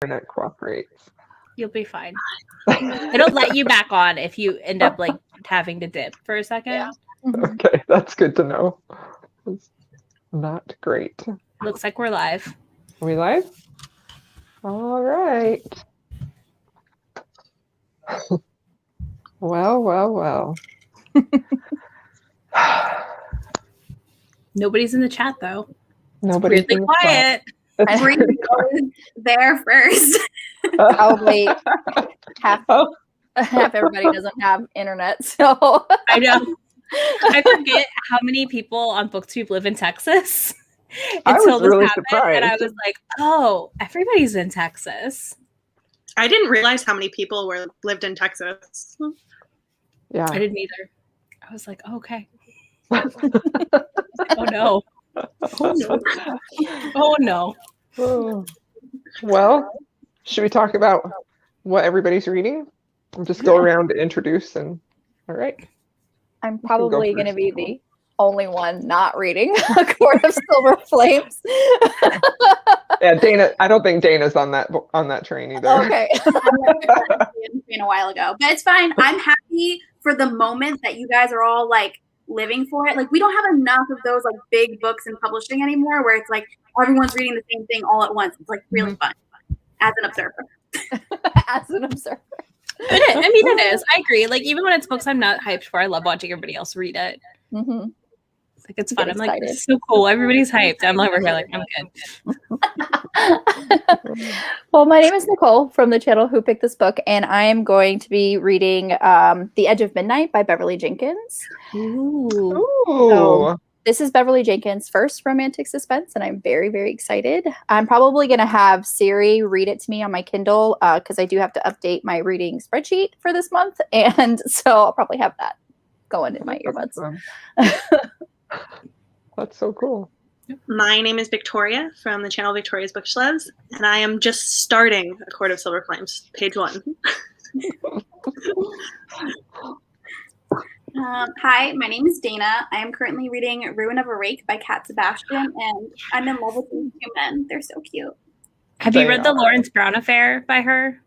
internet cooperates. You'll be fine. It'll let you back on if you end up like having to dip for a second. Yeah. Okay, that's good to know. It's not great. Looks like we're live. Are we live? All right. Well. Nobody's in the chat though. Nobody's Weirdly in the quiet. chat. Bree was there first. Probably half everybody doesn't have internet, so I know. I forget how many people on Booktube live in Texas until this really happened, surprised. and I was like, "Oh, everybody's in Texas." I didn't realize how many people lived in Texas. Yeah. I didn't either. I was like, oh, "Okay." Oh no! Oh no! Oh no! Oh. Well, should we talk about what everybody's reading? We'll just go around and introduce and all right. I'm go probably going to first. be the only one not reading A Court of Silver Flames. Yeah, Dana. I don't think Dana's on that train either. Okay. A while ago, but it's fine. I'm happy for the moment that you guys are all like living for it. Like we don't have enough of those like big books in publishing anymore, where it's like everyone's reading the same thing all at once. It's like really fun as an observer. As an observer. It is. I agree. Like even when it's books I'm not hyped for, I love watching everybody else read it. Mm-hmm. It's like it's You fun. get I'm like, excited. this is so cool. Everybody's hyped. I'm over here like, I'm good. Well, my name is Nicole from the channel Who Picked This Book, and I am going to be reading The Edge of Midnight by Beverly Jenkins. Ooh. Ooh. So, this is Beverly Jenkins' first romantic suspense, and I'm very, very excited. I'm probably going to have Siri read it to me on my Kindle because I do have to update my reading spreadsheet for this month, and so I'll probably have that going in my earbuds. That's so cool. My name is Victoria from the channel Victoria's Bookshelves, and I am just starting A Court of Silver Flames, page 1. Hi, my name is Dana. I am currently reading Ruin of a Rake by Kat Sebastian, and I'm in love with these two men. They're so cute. Have you read The Lawrence Brown Affair by her?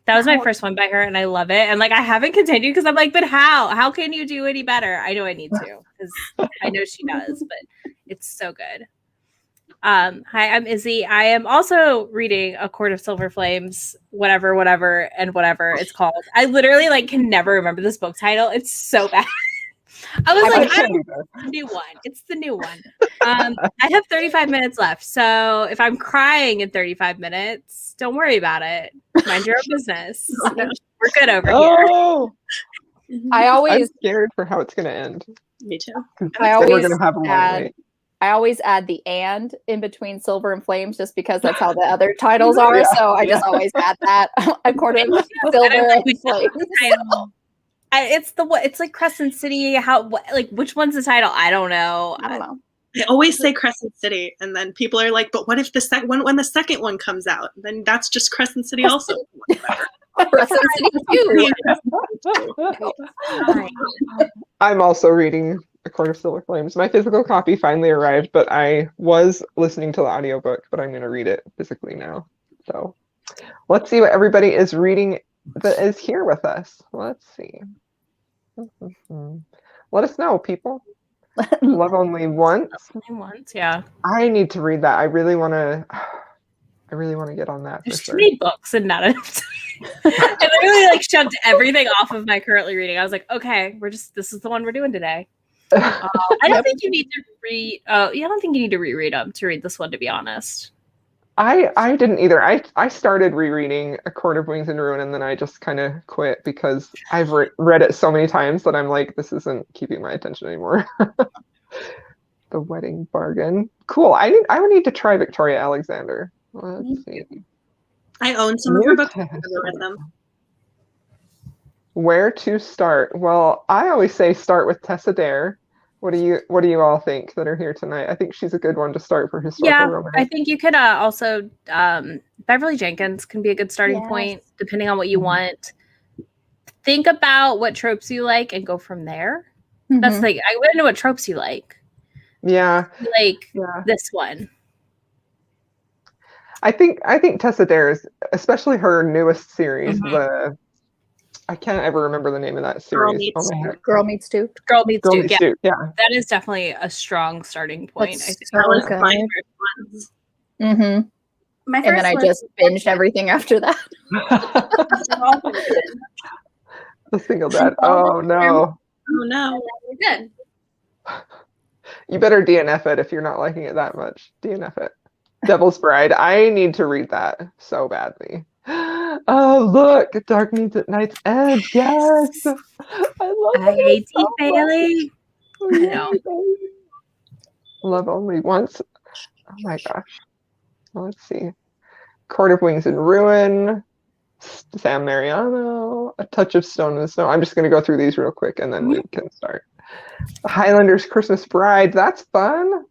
That was my first one by her, and I love it. And like, I haven't continued because I'm like, but how? How can you do any better? I know I need to because I know she does, but it's so good. Hi, I'm Izzy. I am also reading A Court of Silver Flames, whatever it's called. I literally like can never remember this book title. It's so bad. I was like, the new one. It's the new one. I have 35 minutes left. So if I'm crying in 35 minutes, don't worry about it. Mind your own business. We're good over here. I'm scared for how it's going to end. Me too. We're going to have a long wait. I always add the "and" in between Silver and Flames just because that's how the other titles are. Yeah. So I just always add that. A Court of Silver like, and Flames. It's like Crescent City. Which one's the title? I don't know. I always say Crescent City, and then people are like, "But what if when the second one comes out? Then that's just Crescent City also." Crescent City 2. I'm also reading A Court of Silver Flames. My physical copy finally arrived, but I was listening to the audiobook, but I'm going to read it physically now. So let's see what everybody is reading that is here with us. Let's see. Let us know, people. Love Only Once. Only Once, yeah. I need to read that. I really want to get on that. There's for too sure. many books and not enough time. I literally like shoved everything off of my currently reading. I was like, okay, this is the one we're doing today. I don't think you need to read. I don't think you need to reread them to read this one, to be honest. I didn't either. I started rereading A Court of Wings and Ruin, and then I just kind of quit because I've read it so many times that I'm like, this isn't keeping my attention anymore. The Wedding Bargain. Cool. I would need to try Victoria Alexander. Let's see. I own some of her books. I've never read them. Where to start? Well, I always say start with Tessa Dare. What do you all think that are here tonight? I think she's a good one to start for historical romance. I think you could also Beverly Jenkins can be a good starting point depending on what you want. Think about what tropes you like and go from there. That's like I want to know what tropes you like. Yeah. This one. I think Tessa Dare's, especially her newest series, Mhm. I can't ever remember the name of that series. Oh my heck. Girl Meets Two. Girl Meets Girl Dude. Meets Yeah, Dude. Yeah. that is definitely a strong starting point. I That's think. so That was good. my first ones. Mm-hmm. My And then first I was just binged everything after that. also good. The Single Dad. Oh no. Oh no. We're good. You better DNF it if you're not liking it that much. DNF it. Devil's Bride. I need to read that so badly. Oh, look. Dark Needs at Night's Edge. Yes. I love I hate so much. Bailey. Oh, I yay, know. baby. Love Only Once. Oh my gosh. Well, let's see. Court of Wings and Ruin. Sam Mariano. A Touch of Stone in the Snow. I'm just going to go through these real quick and then we can start. Highlander's Christmas Bride. That's fun.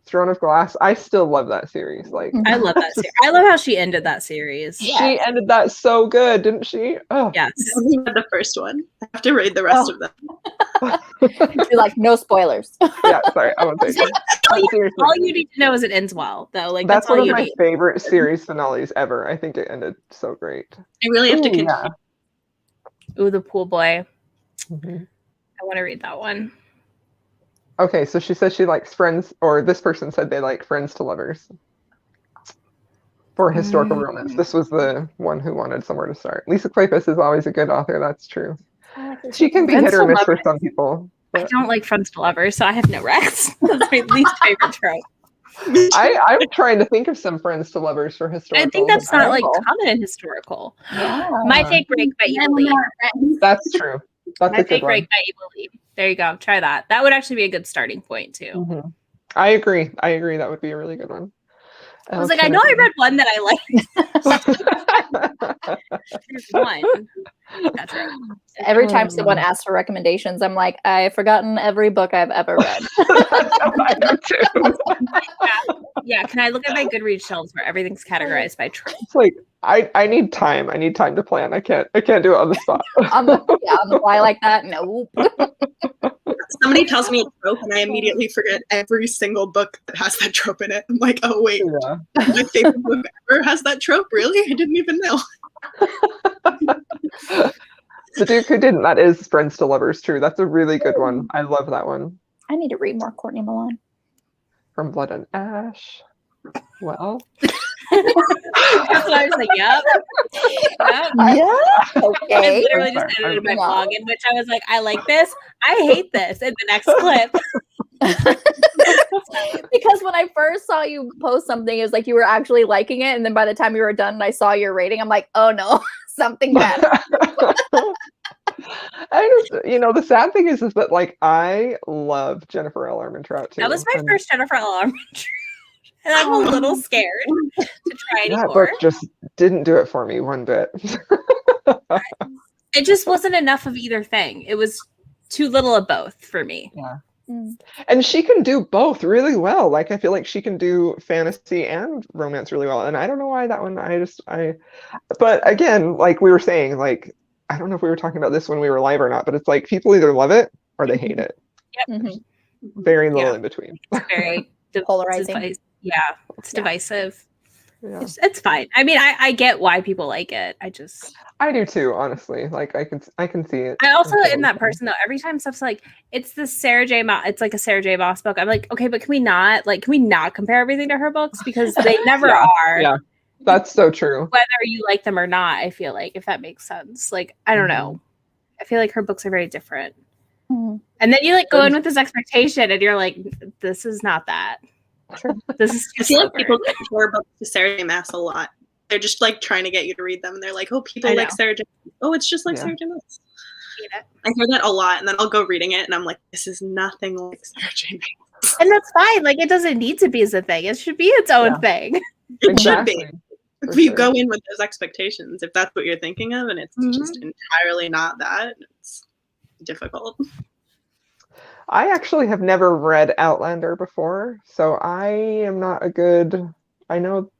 Throne of Glass. I still love that series. Like, I love that series. I love how she ended that series. she ended that so good, didn't she? Oh, Yes. I only read the first one. I have to read the rest of them. Be like, no spoilers. yeah. Sorry, I won't say it. Seriously, All you need to know is it ends well, though. Like that's that's all one of you my need. favorite series finales ever. I think it ended so great. I really have to Ooh, continue. yeah. Ooh, The Pool Boy. Mhm. I want to read that one. Okay, so she says she likes Friends, or this person said they like Friends to Lovers for historical romance. This was the one who wanted somewhere to start. Lisa Kleypas is always a good author. That's true. She can be Friends hit or to miss for Lovers. some people. I don't like Friends to Lovers, so I have no recs. That's my least favorite trope. I'm trying to think of some Friends to Lovers for historical. I think that's not like Historical. common in historical. Yeah. My Fake Break by And Evil women Lee. aren't friends. That's true. That's My a good Fake one. Break by Evil Lee. There you go. Try that. That would actually be a good starting point too. Mhm. I agree. That would be a really good one. I was like, I know I read one that I liked. There's one. That's right. Every time someone asks for recommendations, I'm like, I've forgotten every book I've ever read. I do too. Yeah, can I look at my Goodreads shelves where everything's categorized by trope? It's like I need time. I need time to plan. I can't do it on the spot. on the fly like that? Nope. Somebody tells me a trope and I immediately forget every single book that has that trope in it. I'm like, oh wait, Yeah. my favorite book ever has that trope? Really? I didn't even know. The Duke Who Didn't. That is Friends to Lovers. True. That's a really good one. I love that one. I need to read more Courtney Milan. From Blood and Ash. Well. That's what I was like, yep. Yep. Yeah. I Okay. literally I'm just sorry. edited my I'm- blog in which I was like, I like this. I hate this. In the next clip. Because when I first saw you post something, it was like you were actually liking it, and then by the time you were done and I saw your rating, I'm like, oh no, something bad. I just, the sad thing is that like I love Jennifer L. Armentrout too. That was my and first Jennifer L. Armentrout. And I'm a little scared to try that anymore. book just didn't do it for me one bit. It just wasn't enough of either thing. It was too little of both for me. And she can do both really well. Like I feel like she can do fantasy and romance really well. And I don't know why that one. But again, like we were saying, like I don't know if we were talking about this when we were live or not, but it's like people either love it or they hate it. Yep. Mhm. Very little Yeah. in between. It's very Polarizing. Yeah, it's divisive. Yeah. It's fine. I mean, I get why people like it. I do too, honestly. Like I can see it. I also It's am that totally person though. Every time stuff's like, it's the Sarah J. It's like a Sarah J. Maas book. I'm like, okay, but can we not compare everything to her books because they never Yeah, are. yeah. That's so true. Whether you like them or not, I feel like if that makes sense. Like I don't know. I feel like her books are very different. Mhm. And then you like go in with this expectation, and you're like, this is not that. Sure. This is I just feel like different. people compare books to Sarah J. Maas a lot. They're just like trying to get you to read them, and they're like, "Oh, people I like know. Sarah J. Maas. Oh, it's just like Yeah. Sarah J. Maas." Hate it. I hear that a lot, and then I'll go reading it, and I'm like, "This is nothing like Sarah J. Maas." And that's fine. Like it doesn't need to be as a thing. It should be its own Yeah. thing. It should be. For If you sure. go in with those expectations, if that's what you're thinking of, and it's just entirely not that, it's difficult. I actually have never read Outlander before, so I am not a good. I know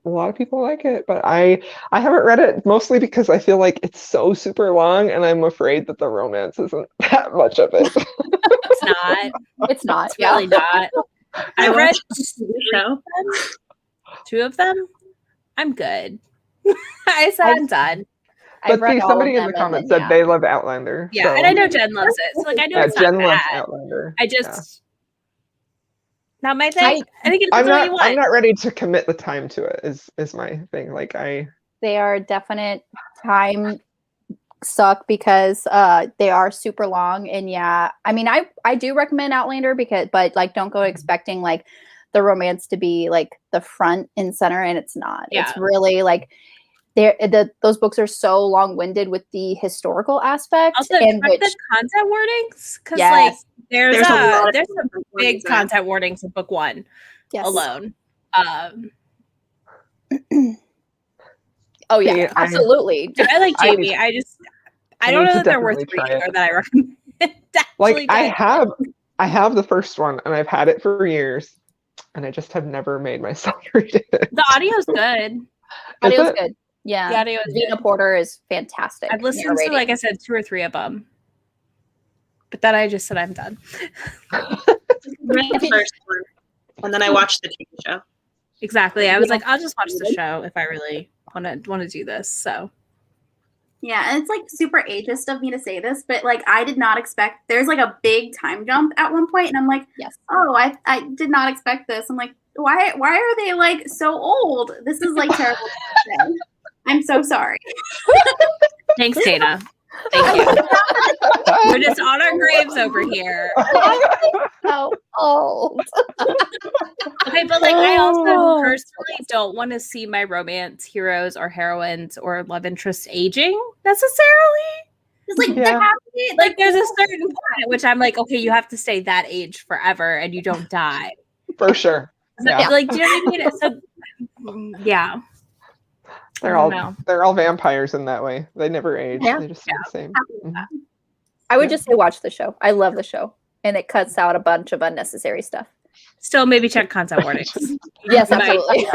a lot of people like it, but I haven't read it mostly because I feel like it's so super long, and I'm afraid that the romance isn't that much of it. It's not. It's not. It's really not. I read watched the TV show. two of them. I'm good. I said I'm done. I've But read see, all somebody of in the them, and comments then, said they love Outlander. Yeah, so. and I know Jen loves it. So like I know Yeah, it's Jen not loves bad. Outlander. I just not my thing. I think it I'm depends on what you not. want. I'm not ready to commit the time to it. Is my thing. Like they are definite time suck because they are super long. And yeah, I mean, I do recommend Outlander but like don't go expecting like the romance to be like the front and center, and it's not. Yeah. It's really like those books are so long-winded with the historical aspect. Also, and check the content warnings because Yes. like there's lot of some big content warnings in book 1 yes. alone. Oh yeah, See, absolutely. I like I Jamie. I I don't need know to that they're worth definitely try reading it. or that I recommend. like I have the first one and I've had it for years, and I just have never made myself read it. The audio's good. Audio's it? good. Yeah, The audio is Vina good. Porter is fantastic. I've listened to, like I said, 2 or 3 of them, but then I just said I'm done. Read the first one, and then I watched the TV show. Exactly. I was like, I'll just watch the show if I really want to do this. So Yeah, and it's like super ageist of me to say this, but like I did not expect there's like a big time jump at one point, and I'm like, yes. Oh, I did not expect this. I'm like, why are they like so old? This is like terrible. I'm so sorry. thanks, Dana. Thank you. We're just on our graves over here. So old. Okay, but like I also personally don't want to see my romance heroes or heroines or love interests aging necessarily. It's like Yeah. Like there's a certain point at which I'm like, okay, you have to stay that age forever and you don't die. For sure. Yeah. Like, do you know what I mean? So yeah. They're all vampires in that way. They never age. Yeah. They just stay the same. Mm-hmm. I would just say watch the show. I love the show, and it cuts out a bunch of unnecessary stuff. Still, maybe check content warnings. Yes, absolutely.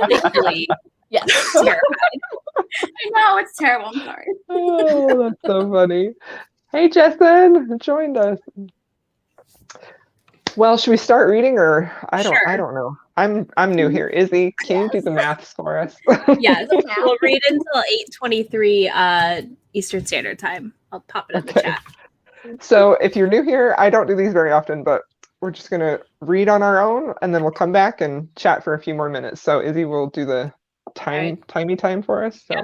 Thankfully, yes. I know it's terrible. I'm sorry. Oh, that's so funny. Hey, Jessen, joined us. Well, should we start reading, or I don't know. I'm new here. Izzy, can you do the maths for us? Yes, we'll read until 8:23 Eastern Standard Time. I'll pop it in the chat. So if you're new here, I don't do these very often, but we're just gonna read on our own, and then we'll come back and chat for a few more minutes. So Izzy will do the timey time for us. So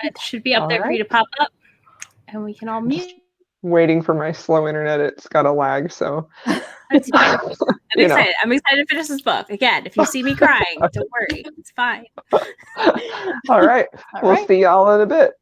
it should be up there for you to pop up, and we can all mute. Waiting for my slow internet. It's got a lag, so That's fine. I'm excited. I'm excited to finish this book. Again, if you see me crying, don't worry. It's fine. All right. We'll see y'all in a bit.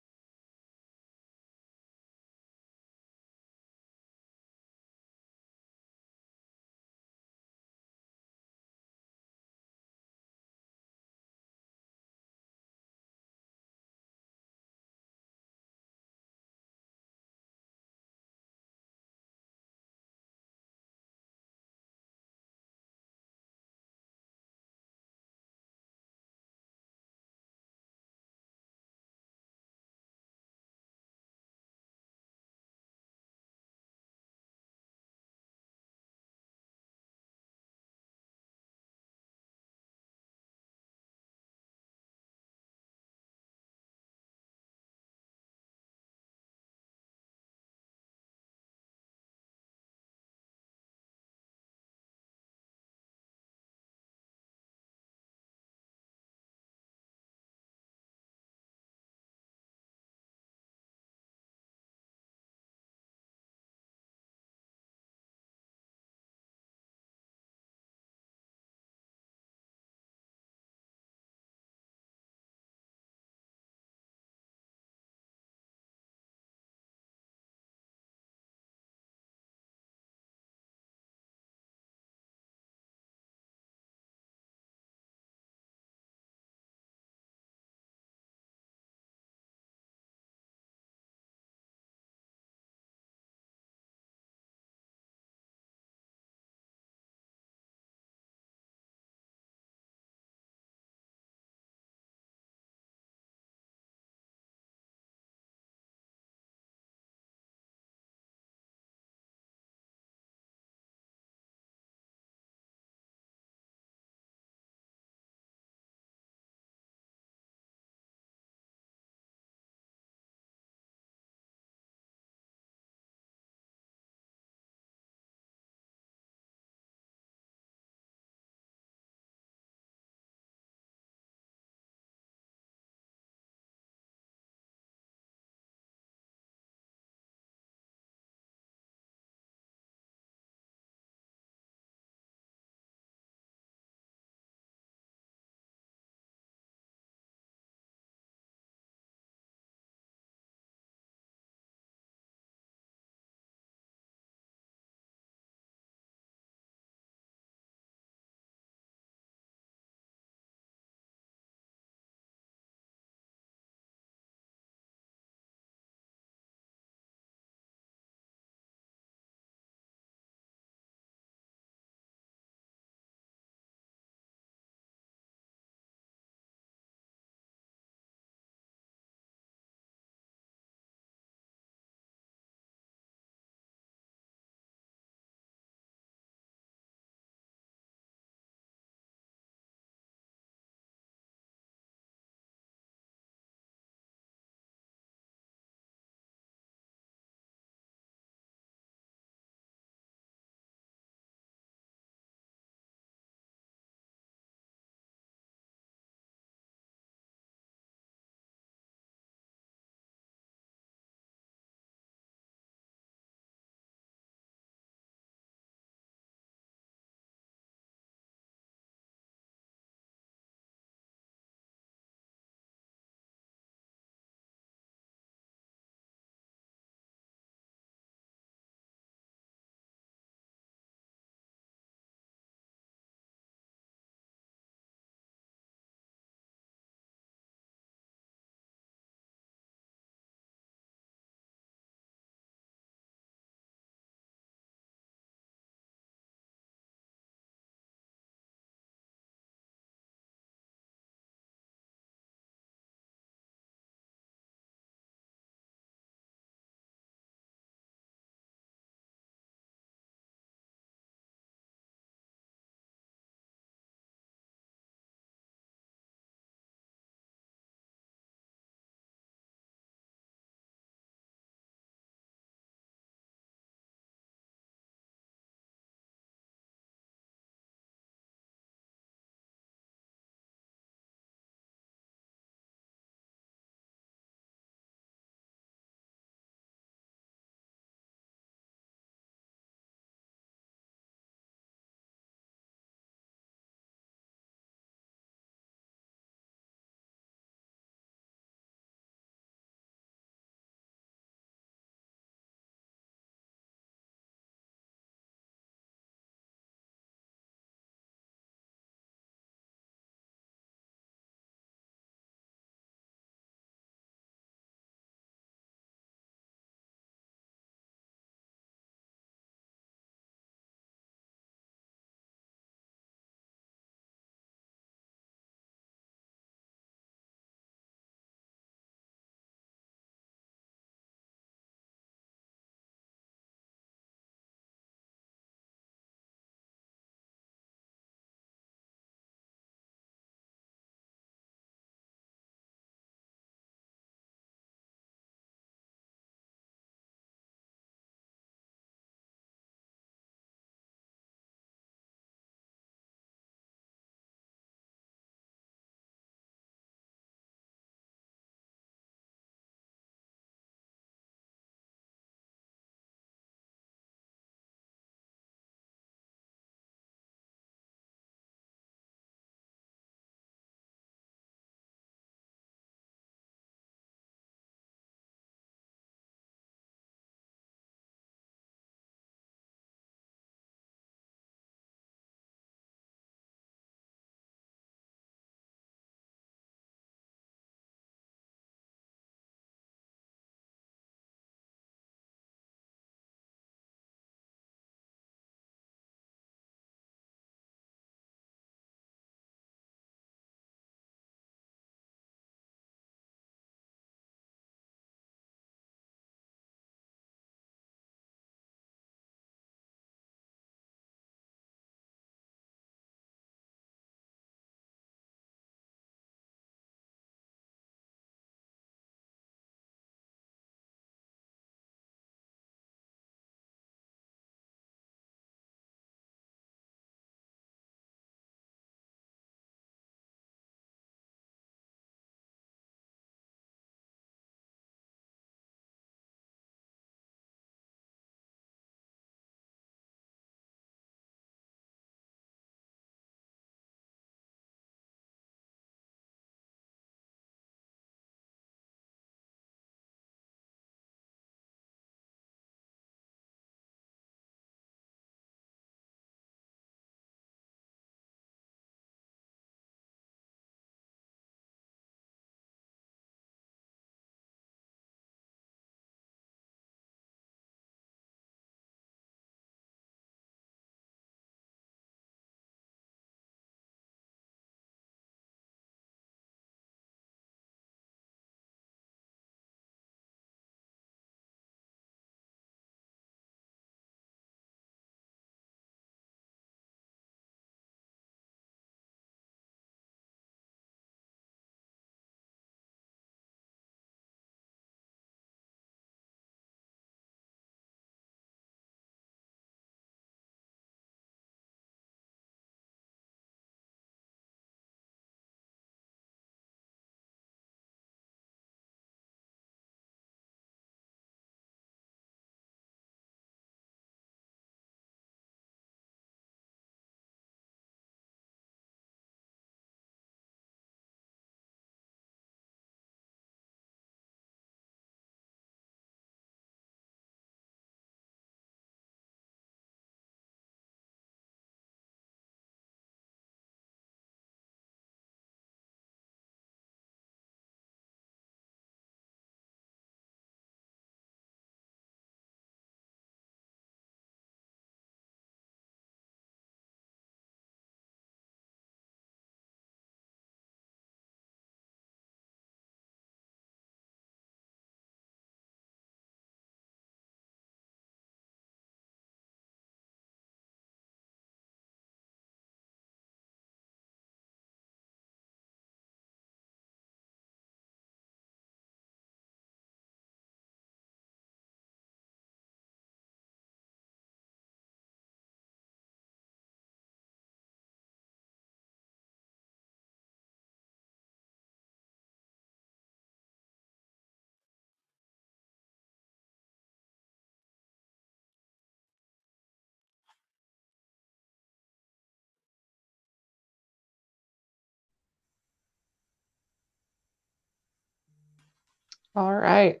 All right.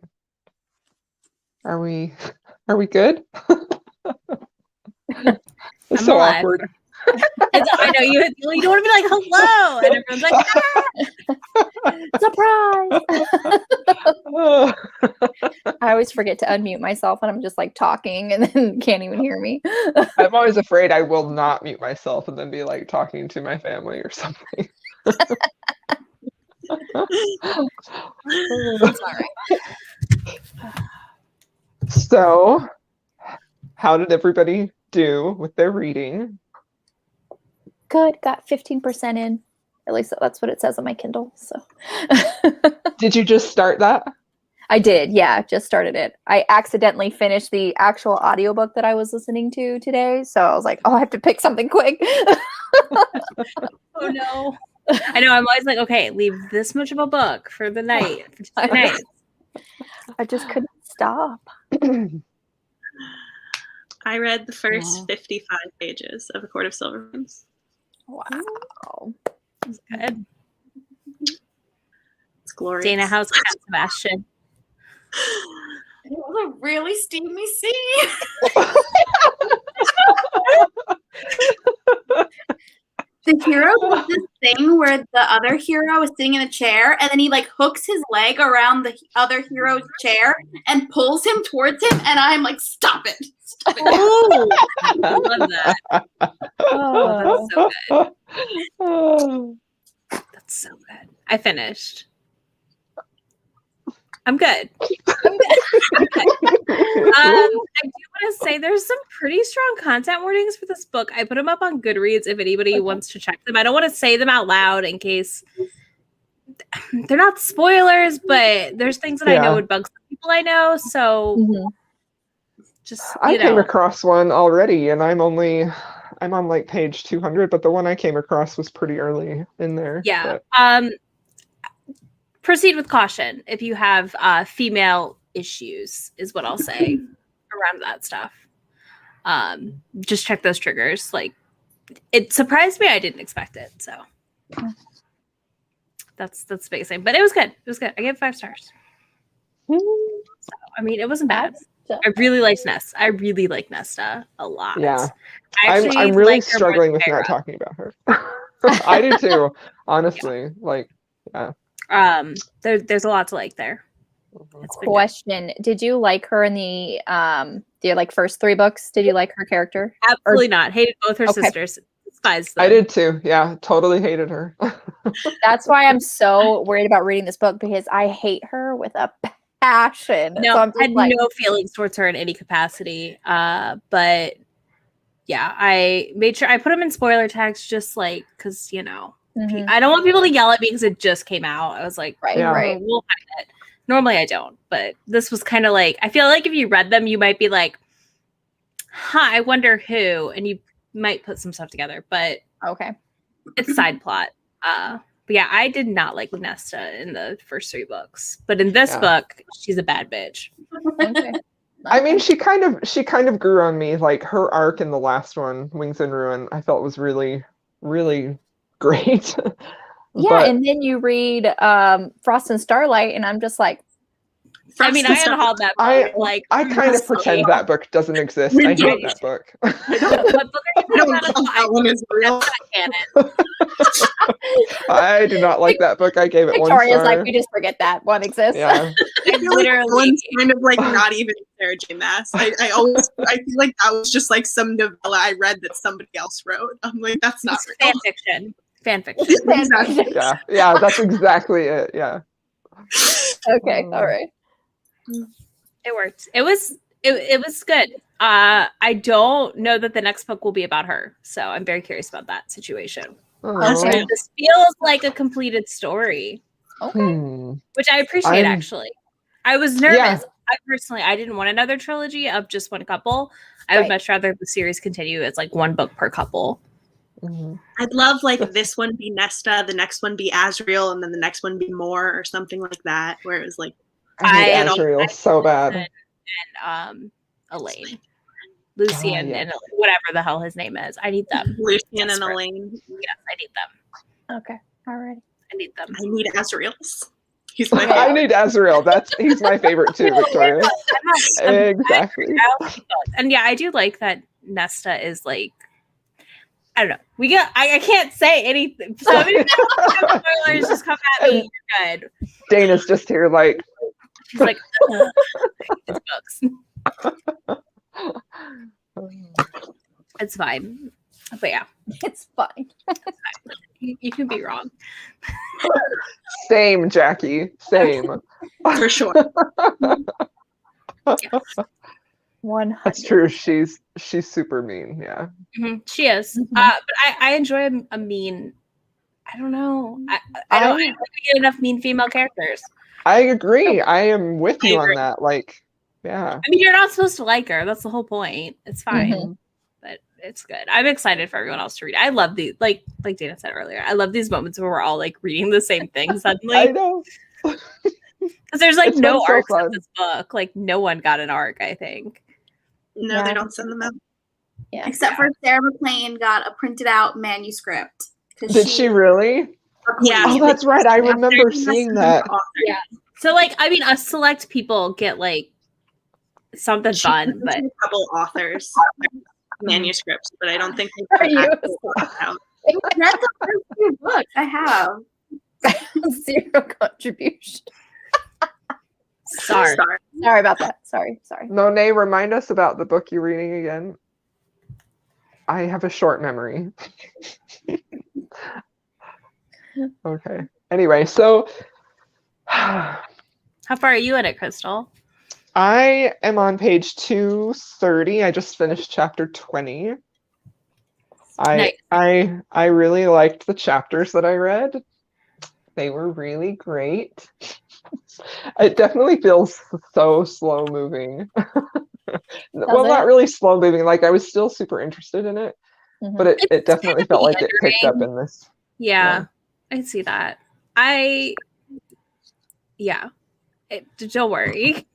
Are we good? It's I'm so alive. awkward. I know you don't want to be like hello, and everyone's like, Surprise! Oh. I always forget to unmute myself and I'm just like talking and then can't even hear me. I'm always afraid I will not mute myself and then be like talking to my family or something. It's all right. So, how did everybody do with their reading? Good. Got 15% in. At least that's what it says on my Kindle. So Did you just start that? I did. Yeah, just started it. I accidentally finished the actual audiobook that I was listening to today. So I was like, oh, I have to pick something quick. oh no. I know. I'm always like, okay, leave this much of a book for the night. For just the night. I just couldn't stop. I read the first 55 pages of A Court of Silver Rings. Wow. That's good. It's glorious. Dana, how's Cat Sebastian? It was a really steamy scene. The hero does this thing where the other hero is sitting in a chair and then he like hooks his leg around the other hero's chair and pulls him towards him, and I'm like, stop it. Stop it. Oh, I love that. Oh, that's so good. Oh. That's so good. I finished. I'm good. I do want to say there's some pretty strong content warnings for this book. I put them up on Goodreads if anybody wants to check them. I don't want to say them out loud in case they're not spoilers, but there's things that I know would bug some people I know. So just I came across one already, and I'm on like page 200, but the one I came across was pretty early in there. Yeah. But. Proceed with caution if you have female issues, is what I'll say around that stuff. Just check those triggers. Like, it surprised me. I didn't expect it. So that's the biggest thing. But it was good. It was good. I gave 5 stars. So, I mean, it wasn't bad. I really liked Nesta. I really like Nesta a lot. Yeah. I'm really struggling with not talking about her. I do too, honestly. Yeah. Like, yeah. There's a lot to like there. Question: did you like her in the like first 3 books? Did you like her character? Absolutely not. Hated both her sisters. Despised them. I did too. Yeah, totally hated her. That's why I'm so worried about reading this book, because I hate her with a passion. No, so I had no feelings towards her in any capacity. But yeah, I made sure I put them in spoiler tags, just like because I don't want people to yell at me because it just came out. I was like, right. We'll find it. Normally I don't, but this was kind of like, I feel like if you read them, you might be like, I wonder who, and you might put some stuff together, but okay. It's side plot. But yeah, I did not like Nesta in the first 3 books, but in this book, she's a bad bitch. Okay. I mean, she kind of grew on me. Like, her arc in the last one, Wings in Ruin, I felt was really, really great. And then you read Frost and Starlight, and I'm just like, I mean, I unhauled that book. I kind of pretend that book doesn't exist. I hate that book. What book are you talking about? That one is real. I do not like that book. I gave it 1 star. Victoria's like, we just forget that one exists. Yeah. I feel like that one's kind of like not even Sarah J. Maas. I feel like that was just like some novella I read that somebody else wrote. I'm like, that's not real. Fan fiction. Yeah, that's exactly it. Yeah. Okay, all right. It worked. It was good. I don't know that the next book will be about her, so I'm very curious about that situation. Okay. This feels like a completed story. Okay. Which I appreciate, actually. I was nervous. Yeah. I didn't want another trilogy of just one couple. I would much rather the series continue as like 1 book per couple. I'd love like this one be Nesta, the next one be Asriel, and then the next one be Moore or something like that, where it was like I hate Asriel so bad. And Elaine. Lucian and whatever the hell his name is. I need them. Lucian and Elaine. Yes, I need them. Okay. All right. I need them. I need Asriel's. He's my I favorite. need Azrael. He's my favorite too, Victoria. Exactly. And yeah, I do like that Nesta is like, I don't know. I can't say anything. So many spoilers just come at me. You're good. Dana's just here like. She's like, it's books. It's fine. But yeah. It's fine. You can be wrong. Same, Jackie. Same. For sure. Yeah. 100. That's true. She's super mean. Yeah. She is. Mhm. But I enjoy a mean. I don't know. I don't get enough mean female characters. I agree. I am with you on agree. that. Like, yeah. I mean, you're not supposed to like her. That's the whole point. It's fine. Mhm. But it's good. I'm excited for everyone else to read. I love these, like Dana said earlier. I love these moments where we're all like reading the same thing I suddenly. know. Because there's like It's no been so arcs fun. in this book. Like no one got an arc, I think. No, Yeah. they don't send them out. Yeah. Except for Sarah McLean got a printed out manuscript. Did she really? Yeah. Oh, that's right. I remember There's seeing no that. author. Yeah. So like, I mean, us select people get like something She fun, sent but to a couple authors manuscripts, but I don't think they Are put you actual books out. I read the first 2 books. I have. 0 contribution. sorry. Sorry about that. Sorry. Monet, remind us about the book you're reading again. I have a short memory. Okay. Anyway, so How far are you in it, Crystal? I am on page 230. I just finished chapter 20. Nice. I really liked the chapters that I read. They were really great. It definitely feels so slow moving. Well, not really slow moving. Like I was still super interested in it, Mhm. but it It's definitely kind of felt like it picked up meandering. in this. Yeah, I can see that. Don't worry.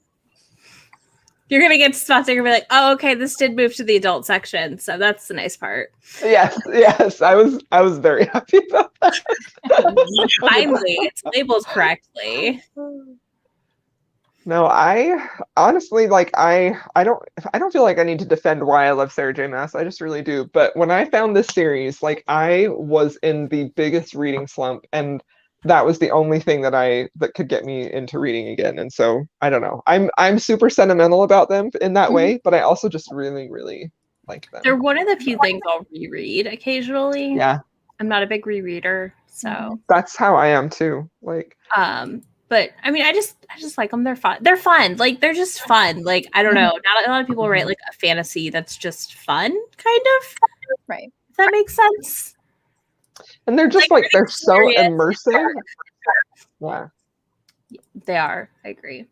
You're gonna get spots. You're gonna be like, oh, okay, this did move to the adult section, so that's the nice part. Yes. I was very happy about that. Finally, it's labeled correctly. No, I honestly like I don't feel like I need to defend why I love Sarah J. Maas. I just really do. But when I found this series, like I was in the biggest reading slump, and that was the only thing that could get me into reading again. And so I don't know. I'm super sentimental about them in that way, but I also just really, really like them. They're one of the few things I'll reread occasionally. Yeah, I'm not a big rereader, so that's how I am too. Like but I mean, I just like them. They're fun. They're fun. Like they're just fun. Like I don't know. Not a lot of people write like a fantasy that's just fun, kind of. Right. Does that make sense? and they're just like they're so serious. immersive. Yeah. They are. I agree.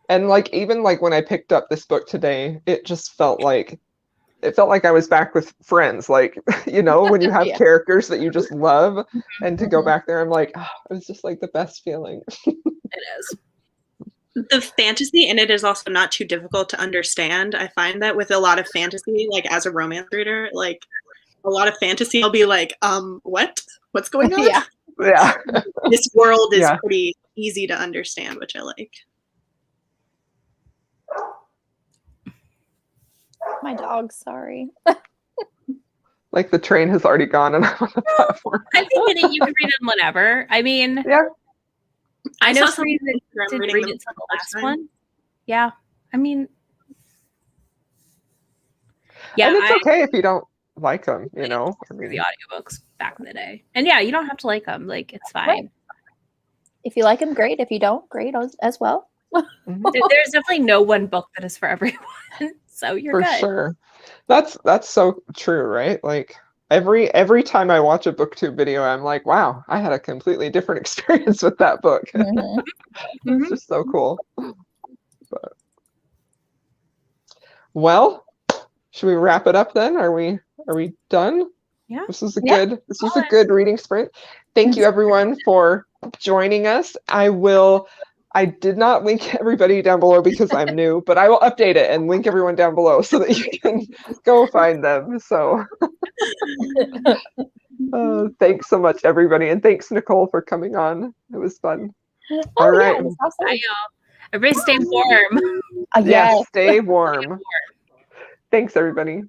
And like even like when I picked up this book today, it just felt like I was back with friends. Like, you know, when you have Yeah. characters that you just love, and to go back there, I'm like, oh, it was just like the best feeling. It is. The fantasy in it is also not too difficult to understand. I find that with a lot of fantasy, like as a romance reader, like a lot of fantasy, I'll be like, what's going on? Yeah. Yeah. This world is Yeah. pretty easy to understand, which I like. My dog, sorry. Like the train has already gone and I'm on the platform. I think that you can read them whenever. I mean, Yeah. I know saw some Sabrina Instagram did reading read them it to for the the first last time. one. Yeah. I mean, yeah, And it's I okay if you don't like them, you know. I read mean, the audiobooks back in the day. And yeah, you don't have to like them. Like, it's fine. Right. If you like him, great. If you don't, great as well. mhm, There's definitely no one book that is for everyone. So you're for good. sure. That's so true, right? Like every time I watch a Booktube video, I'm like, wow, I had a completely different experience with that book. Mhm. It's just so cool. But, well, should we wrap it up then? Are we done? Yeah. This was a Yeah. good reading sprint. Thank you everyone for joining us. I did not link everybody down below because I'm new, but I will update it and link everyone down below so that you can go find them. So thanks so much, everybody. And thanks, Nicole, for coming on. It was fun. All right. that's awesome. Bye, y'all. Everybody stay warm. Yes. Yes, stay warm. Thanks, everybody.